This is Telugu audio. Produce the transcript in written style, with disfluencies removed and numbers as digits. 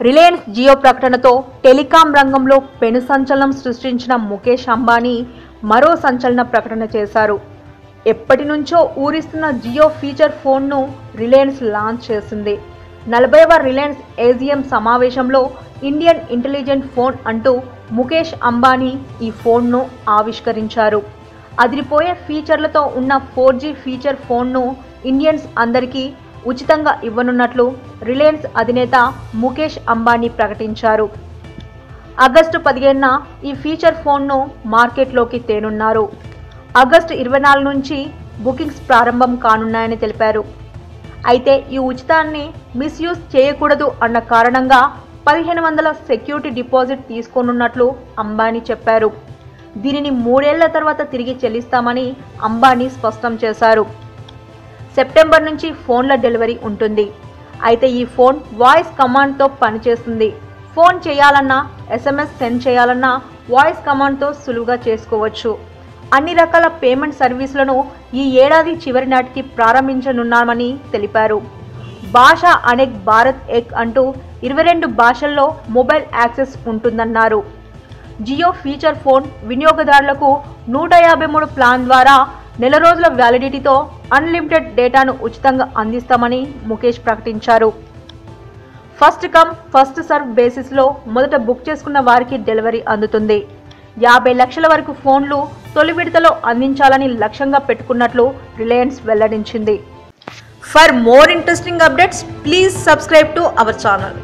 రిలయన్స్ జియో ప్రకటనతో టెలికాం రంగంలో పెను సంచలనం సృష్టించిన ముఖేష్ అంబానీ మరో సంచలన ప్రకటన చేశారు. ఎప్పటి నుంచో ఊరిస్తున్న జియో ఫీచర్ ఫోన్ను రిలయన్స్ లాంచ్ చేసింది. 40వ రిలయన్స్ ఏజిఎం సమావేశంలో ఇండియన్ ఇంటెలిజెంట్ ఫోన్ అంటూ ముఖేష్ అంబానీ ఈ ఫోన్ను ఆవిష్కరించారు. అదిరిపోయే ఫీచర్లతో ఉన్న 4G ఫీచర్ ఫోన్ను ఇండియన్స్ అందరికీ ఉచితంగా ఇవ్వనున్నట్లు రిలయన్స్ అధినేత ముఖేష్ అంబానీ ప్రకటించారు. ఆగస్టు 15న ఈ ఫీచర్ ఫోన్ను మార్కెట్లోకి తేనున్నారు. ఆగస్టు 24 నుంచి బుకింగ్స్ ప్రారంభం కానున్నాయని తెలిపారు. అయితే ఈ ఉచితాన్ని మిస్యూజ్ చేయకూడదు అన్న కారణంగా 1500 సెక్యూరిటీ డిపాజిట్ తీసుకోనున్నట్లు అంబానీ చెప్పారు. దీనిని 3 ఏళ్ల తర్వాత తిరిగి చెల్లిస్తామని అంబానీ స్పష్టం చేశారు. సెప్టెంబర్ నుంచి ఫోన్ల డెలివరీ ఉంటుంది. అయితే ఈ ఫోన్ వాయిస్ కమాండ్తో పనిచేస్తుంది. ఫోన్ చేయాలన్నా, SMS సెండ్ చేయాలన్నా వాయిస్ కమాండ్తో సులువుగా చేసుకోవచ్చు. అన్ని రకాల పేమెంట్ సర్వీసులను ఈ ఏడాది చివరి నాటికి ప్రారంభించనున్నామని తెలిపారు. భాష అనేక్ భారత్ ఏక్ అంటూ 22 భాషల్లో మొబైల్ యాక్సెస్ ఉంటుందన్నారు. జియో ఫీచర్ ఫోన్ వినియోగదారులకు 153 ప్లాన్ ద్వారా నెల రోజుల వ్యాలిడిటీతో అన్లిమిటెడ్ డేటాను ఉచితంగా అందిస్తామని ముఖేష్ ప్రకటించారు. ఫస్ట్ కమ్ ఫస్ట్ సర్వ్ బేసిస్లో మొదట బుక్ చేసుకున్న వారికి డెలివరీ అందుతుంది. 50 లక్షల వరకు ఫోన్లు తొలి విడతలో అందించాలని లక్ష్యంగా పెట్టుకున్నట్లు రిలయన్స్ వెల్లడించింది. For more interesting updates please subscribe to our channel.